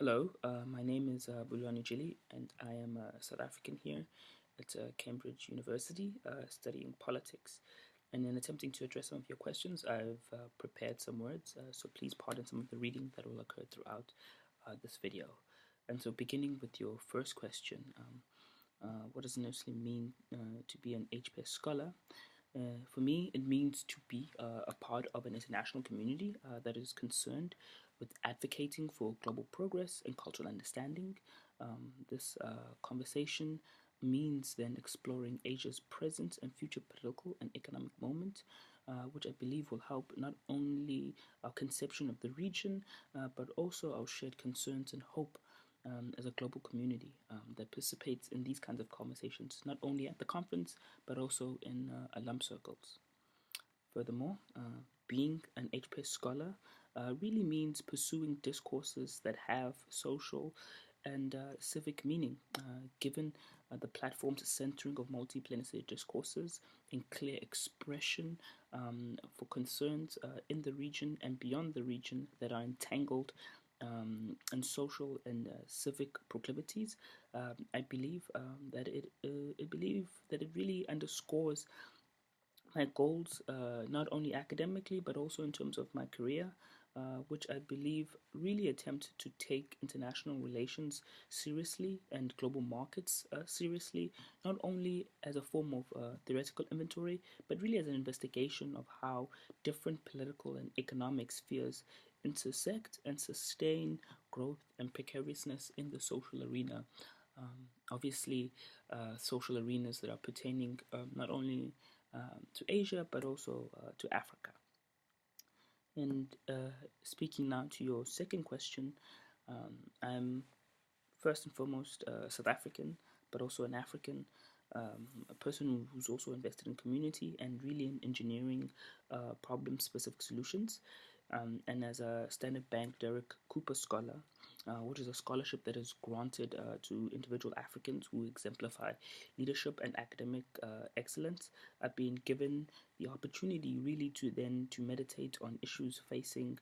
Hello, my name is Jili, and I am a South African here at Cambridge University studying politics. And in attempting to address some of your questions, I've prepared some words, so please pardon some of the reading that will occur throughout this video. And so, beginning with your first question, what does it necessarily mean to be an HPAIR scholar? For me, it means to be a part of an international community that is concerned with advocating for global progress and cultural understanding. This conversation means then exploring Asia's present and future political and economic moment, which I believe will help not only our conception of the region, but also our shared concerns and hope as a global community that participates in these kinds of conversations, not only at the conference, but also in alum circles. Furthermore, being an HPAIR scholar really means pursuing discourses that have social and civic meaning, given the platform's centering of multiplanetary discourses and clear expression for concerns in the region and beyond the region that are entangled and social and civic proclivities. I believe that it really underscores my goals, not only academically but also in terms of my career, which I believe really attempt to take international relations seriously and global markets seriously, not only as a form of theoretical inventory, but really as an investigation of how different political and economic spheres intersect and sustain growth and precariousness in the social arena. Obviously, social arenas that are pertaining not only to Asia but also to Africa. And speaking now to your second question, I'm first and foremost South African, but also an African, a person who's also invested in community and really in engineering problem-specific solutions. And as a Standard Bank Derek Cooper Scholar, which is a scholarship that is granted to individual Africans who exemplify leadership and academic excellence, I've been given the opportunity really to meditate on issues facing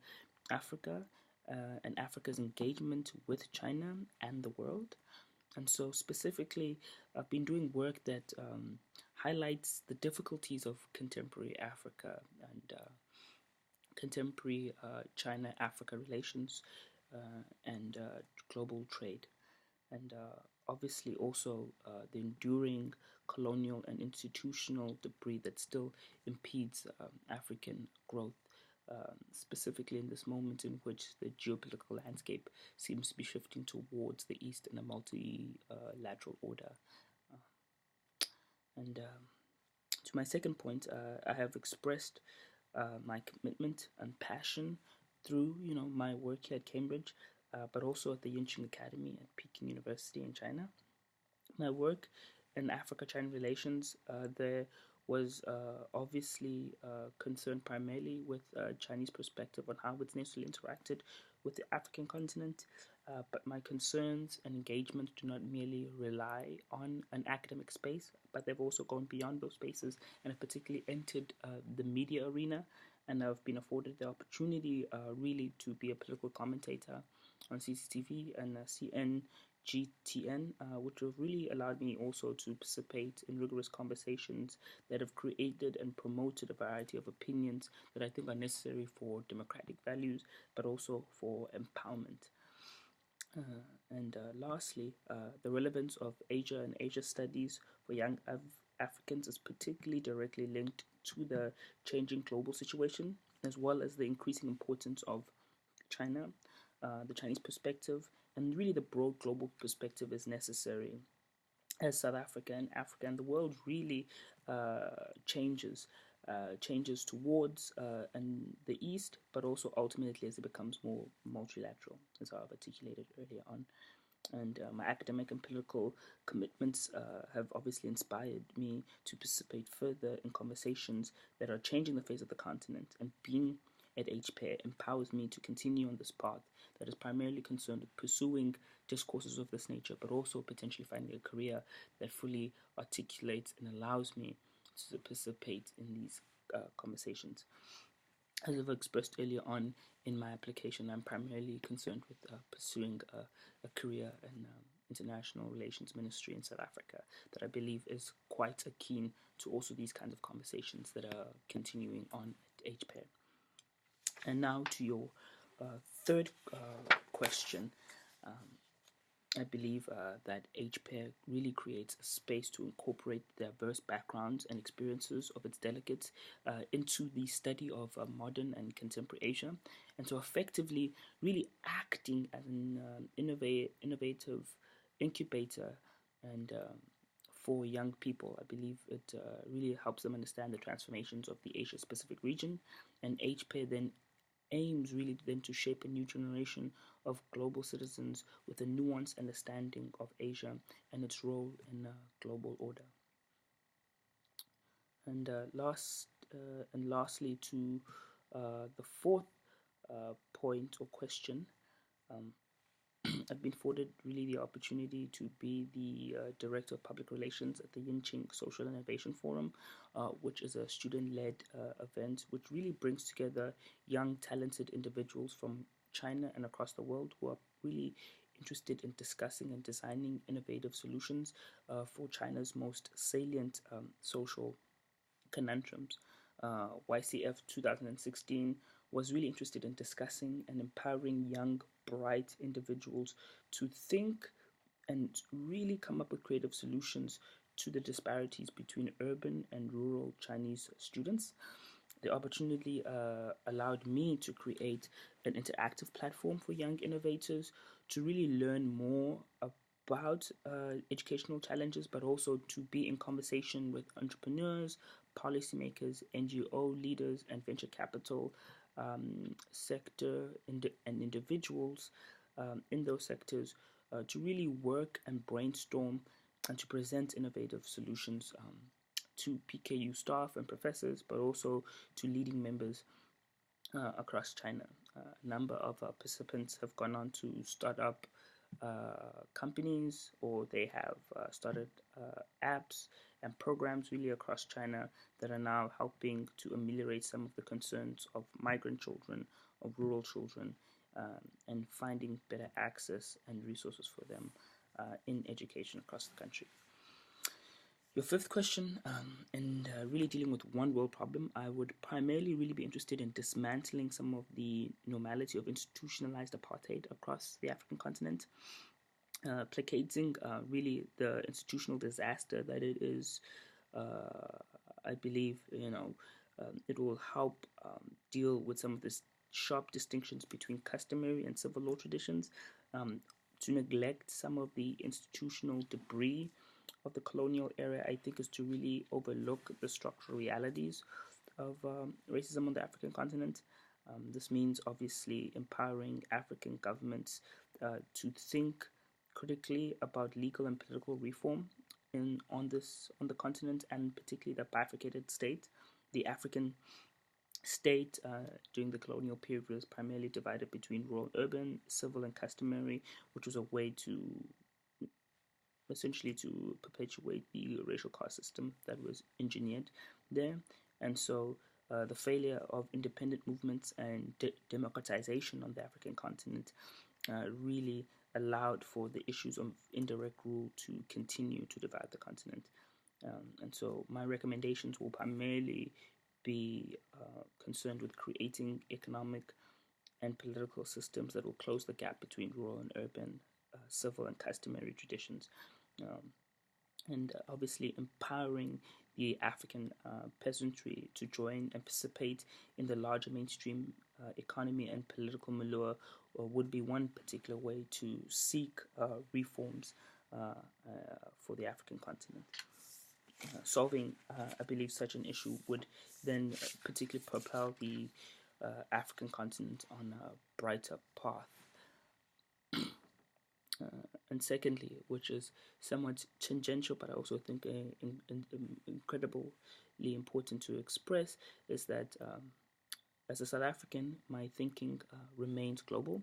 Africa and Africa's engagement with China and the world. And so, specifically, I've been doing work that highlights the difficulties of contemporary Africa and contemporary China-Africa relations and global trade. And obviously also the enduring colonial and institutional debris that still impedes African growth, specifically in this moment in which the geopolitical landscape seems to be shifting towards the East in a multilateral order. And to my second point, I have expressed my commitment and passion through my work here at Cambridge, but also at the Yinching Academy at Peking University in China. My work in Africa-China relations there was obviously concerned primarily with Chinese perspective on how it's necessarily interacted with the African continent, but my concerns and engagement do not merely rely on an academic space, but they've also gone beyond those spaces and have particularly entered the media arena, and I've been afforded the opportunity really to be a political commentator on CCTV and CNGTN, which have really allowed me also to participate in rigorous conversations that have created and promoted a variety of opinions that I think are necessary for democratic values, but also for empowerment. And lastly, the relevance of Asia and Asia studies for young Africans is particularly directly linked to the changing global situation, as well as the increasing importance of China, the Chinese perspective, and really the broad global perspective is necessary as South Africa and the world really changes towards the East, but also ultimately as it becomes more multilateral, as I've articulated earlier on. And my academic and political commitments have obviously inspired me to participate further in conversations that are changing the face of the continent, and being at HPAIR empowers me to continue on this path that is primarily concerned with pursuing discourses of this nature, but also potentially finding a career that fully articulates and allows me to participate in these conversations. As I've expressed earlier on in my application, I'm primarily concerned with pursuing a career in international relations ministry in South Africa that I believe is quite keen to also these kinds of conversations that are continuing on at HPAIR. And now to your third question. I believe that HPAIR really creates a space to incorporate the diverse backgrounds and experiences of its delegates into the study of modern and contemporary Asia, and so effectively really acting as an innovative incubator and for young people. I believe it really helps them understand the transformations of the Asia Pacific region, and HPAIR then aims really then to shape a new generation of global citizens with a nuanced understanding of Asia and its role in global order. And lastly, to the fourth point or question, I've been afforded really the opportunity to be the Director of Public Relations at the Yinqing Social Innovation Forum, which is a student-led event which really brings together young, talented individuals from China and across the world who are really interested in discussing and designing innovative solutions for China's most salient social conundrums. YCF 2016 was really interested in discussing and empowering young, bright individuals to think and really come up with creative solutions to the disparities between urban and rural Chinese students. The opportunity allowed me to create an interactive platform for young innovators to really learn more about educational challenges, but also to be in conversation with entrepreneurs, policymakers, NGO leaders, and venture capital sector and individuals in those sectors to really work and brainstorm and to present innovative solutions to PKU staff and professors, but also to leading members across China. A number of participants have gone on to start up companies, or they have started apps and programs really across China that are now helping to ameliorate some of the concerns of migrant children, of rural children, and finding better access and resources for them in education across the country. Your fifth question, and really dealing with one world problem, I would primarily really be interested in dismantling some of the normality of institutionalized apartheid across the African continent, placating really the institutional disaster that it is. I believe, it will help deal with some of the sharp distinctions between customary and civil law traditions, to neglect some of the institutional debris of the colonial era, I think, is to really overlook the structural realities of racism on the African continent. This means obviously empowering African governments to think critically about legal and political reform on the continent, and particularly the bifurcated state. The African state during the colonial period was primarily divided between rural, urban, civil, and customary, which was a way to essentially to perpetuate the racial caste system that was engineered there. And so the failure of independent movements and democratization on the African continent really allowed for the issues of indirect rule to continue to divide the continent. And so my recommendations will primarily be concerned with creating economic and political systems that will close the gap between rural and urban, civil and customary traditions, and obviously empowering the African peasantry to join and participate in the larger mainstream economy and political milieu would be one particular way to seek reforms for the African continent. Solving, I believe, such an issue would then particularly propel the African continent on a brighter path. And secondly, which is somewhat tangential, but I also think incredibly important to express, is that as a South African, my thinking remains global.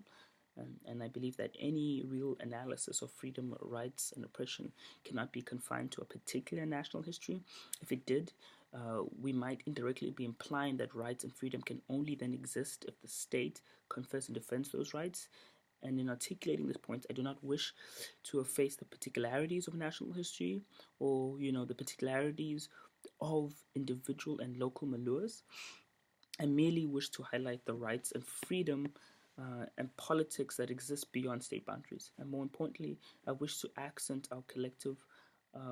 And I believe that any real analysis of freedom, rights, and oppression cannot be confined to a particular national history. If it did, we might indirectly be implying that rights and freedom can only then exist if the state confers and defends those rights. And in articulating this point, I do not wish to efface the particularities of national history or, the particularities of individual and local malures. I merely wish to highlight the rights and freedom and politics that exist beyond state boundaries. And more importantly, I wish to accent our collective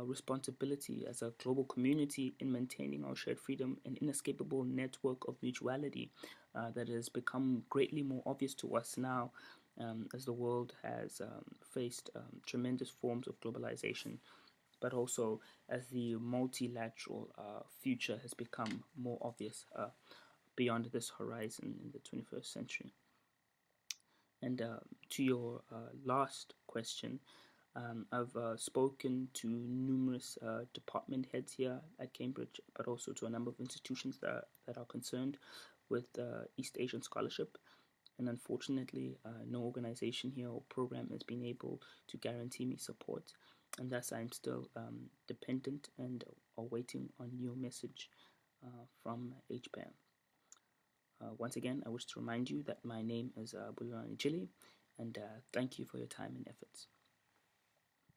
responsibility as a global community in maintaining our shared freedom and inescapable network of mutuality that has become greatly more obvious to us now as the world has faced tremendous forms of globalization, but also as the multilateral future has become more obvious beyond this horizon in the 21st century. And to your last question, I've spoken to numerous department heads here at Cambridge, but also to a number of institutions that are concerned with East Asian scholarship. And unfortunately, no organization here or program has been able to guarantee me support. And thus, I'm still dependent and awaiting on your message from HPAIR. Once again, I wish to remind you that my name is Jili, and thank you for your time and efforts.